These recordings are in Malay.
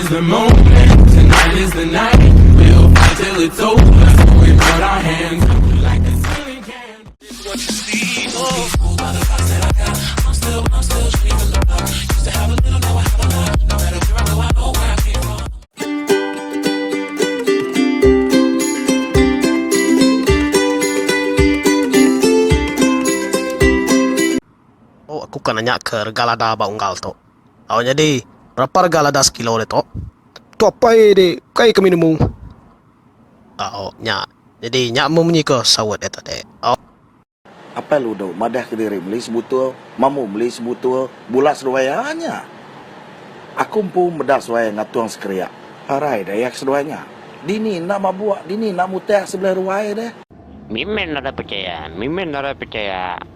is the moment, tonight is the night. We'll fight till it's over, so we put our hands up like a ceiling can. What you see, oh, by the thoughts that I got. I'm still dreaming the block. Used to have a little, now I have a lot. No matter where I go, I know where I came from. Oh, aku kan nanya ke regalada ba unggal to. Oh, jadi berapa regalada sekilo le to? To apa de? Kai kami nemu. Oh, nya. Jadi nya mu menyi ke sawat eta de. Oh. Apa lu dah madah ke diri beli sebutul, mamu beli sebutul, bulat seruayanya. Aku pun medah seruaya ngatuang sekeriak. Harai dayak seruanya. Dini nak mabuak, dini nak mutih sebelah ruaya deh. Mimen nada percaya.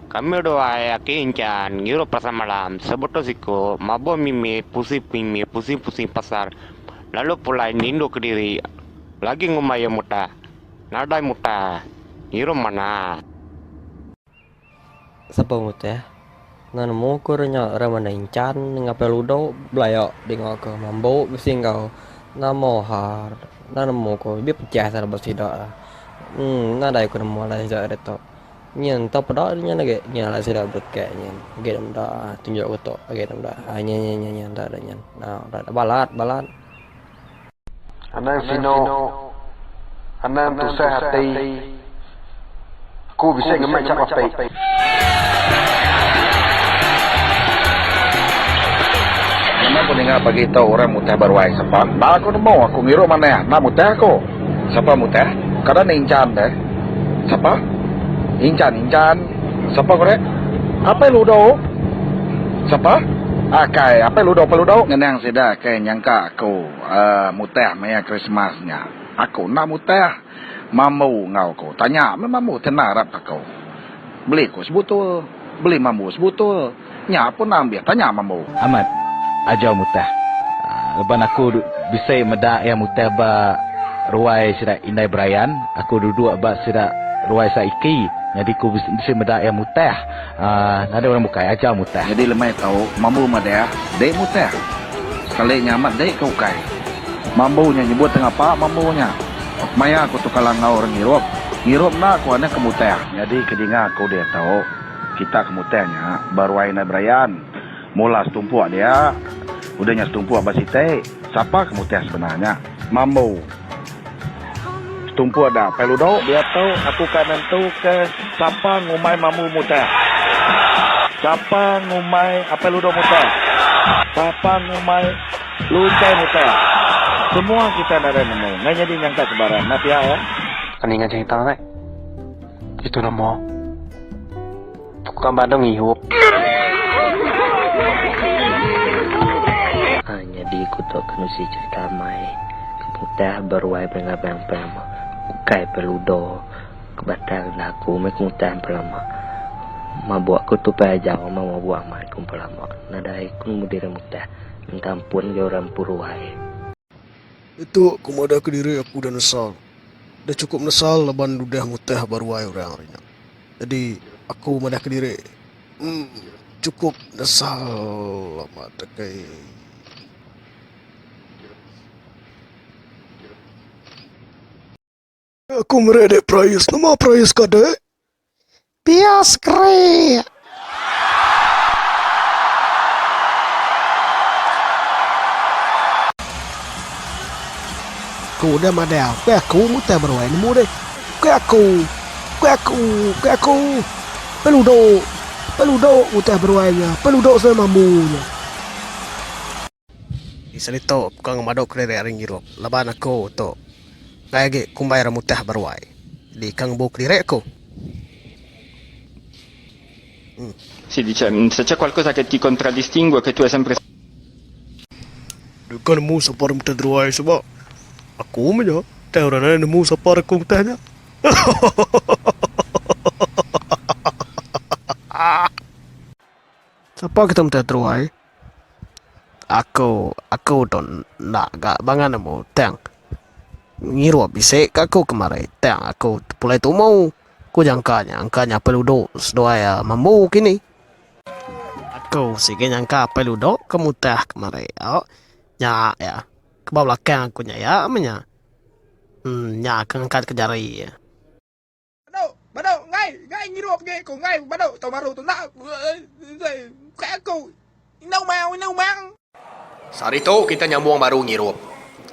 Kami doa ya kincan, ngiro pasamalam, sebuto siko, mabo mimi, pusing pasar. Lalu pulai nindo ke diri, lagi ngumaya muta, nadai muta, ngiro mana? Sapa muta? Nan mo ko renya ramana incan ngapel udo blayo dingo ko mambo bising kau namo har nan mo ko bi percaya sar basida. Nadai ko mo la ja reto. Nyen top đó nya nage nya la sida berke nyen. Ge dam da tunjuk ko to ge dam da. Nya da nyen. Nah, da balat. Anang sino anang tu sehati ku bisa ngemai cak apai. Nama aku dengar bagi tahu orang mutih berwai siapa? Nah aku mau aku ngiro mana ya? Nah mutih aku. Siapa mutih? Kadang incan deh. Siapa? Incan. Siapa korek? Apa lu do? Siapa? Kai, apa lu do? Ngenang sida kai nyangka aku mutih maya Christmasnya. Aku nak mutih. Mamu ngau ko. Tanya, mamu tenar apa kau? Beli ko sebutul. Beli mamu sebutul. Nya pun ambil tanya mamu. Ahmad, ajau mutah. Leban aku bisa meda yang mutah ba ruai sida indai Brian, aku duduk ba sida ruai saiki. Jadi aku bisa meda yang mutah. Ada orang bukai ajau mutah. Jadi lemai tahu mamu mada dek mutah. Sekali nyamat dek kau kai. Mambunya nyebut tengah apa mambunya. Maya aku tu kalang ngau orang Ngirop nak aku anak kemutah. Jadi kedinga aku dia tahu kita kemutahnya baruai na Brian. Mula setumpuak dia. Udahnya setumpuak basite. Siapa kemutih sebenarnya? Mambu. Setumpuak dah. Peludo dia tahu aku kanan tu ke siapa ngumai mamu mutih. Siapa ngumai apa ludo mutih. Siapa ngumai luncai mutih. Semua kita ada nemu. Nggak jadi nyangka sebarang. Nanti ya. Kan ingat cerita nak? Itu nama. Bukan badang ihup. Jadi aku tak kena si cerita mai. Kemutah berwai bang pelama. Ukai peludo. Kebatang aku mai kemutah pelama. Mabuak aku tu pajau mau buat mai kum pelama. Nadai kun mudir mutah. Minta ampun ke orang purwai. Itu aku ada ke diri aku dah nesal. Dah cukup nesal leban udah mutih berwai orang rinya. Jadi aku madah ke diri. Cukup nesal lama tekai. Aku meredek price. Nama price kada? Bias kre. Aku dah madal. Aku mutih berwai nemu deh. Aku. Peludo mutih berwainya. Peludo sama mambunya. Isalito kang madok kere ring Europe. Laban aku to. Kaya kumbay ramutah berwai. Di kang buk direko. Si dice, se c'è qualcosa che ti contraddistingue, che tu hai sempre... Dekan nemu sapar mutah berwai sebab aku punya. Tak orang nemu sapar aku mutahnya. Siapa kita mutah berwai? Aku tu nak gak bangan nemu tang. Ngiru bisik aku kemarin. Tang aku pulai tu mau. Ku angkanya peludo sedoa ya mambu kini. Aku sige nyangka peludo kemutah kemarin. Oh, ya. ke bawah belakang aku nya ya amanya. Nya akan angkat ke jari. Bắt đầu ngay như ruột nghe cùng ngay bắt đầu tàu maru tàu nạo kayak aku nau mau Saat itu kita nyambung baru ngirup.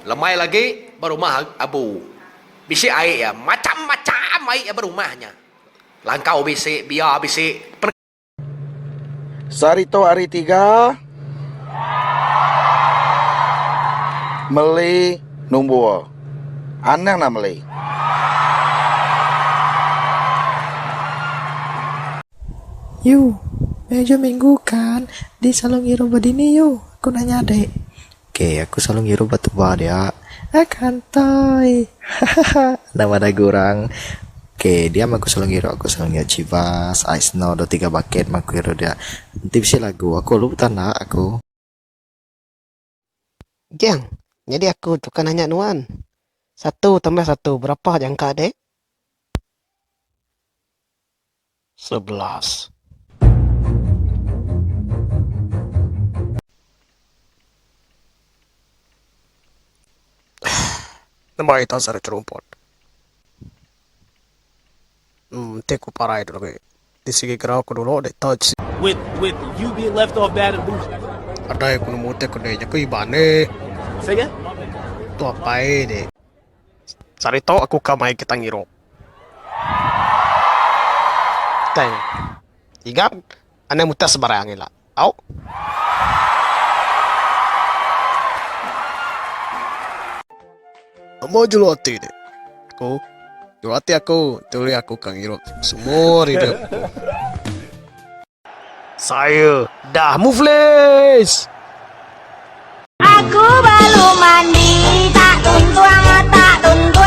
Lemai lagi berumah abu. Bisik air ya, macam-macam air ya berumahnya. Langkau bisik, biar bisik. Sarito hari 3 Meli numbua Anang na Meli Yu, meja minggu kan di salon Hero Badini yu. Aku nanya dek. Oke, aku salon Hero batu dia. Kantai. Nama ada kurang. Oke, dia aku salon Hero, aku salon Hero Chivas, Ice Snow, 3 bucket, aku Hero dia. Nanti bisa lagu, aku lupa nak aku. Jang, jadi aku tukar nanya nuan. 1 tambah 1 berapa jangka dek? 11. Nama itu asal cerumput. Teku parai dulu ke. Di segi kerau aku dulu dek touch. With you being left off bad and losing. Ada yang kuno mute kuno jago ibane. Say again? Tu apa dek? Sari to aku kamai kita ngiro. Teng. Igap, ane mutas sebarang lah. Au. Mau jual hati deh. Aku, jual hati aku, tulis aku kang ngiro. Semua hidup. Saya dah moveless. Aku belum mandi, tak tuntuang, tak tuntuang.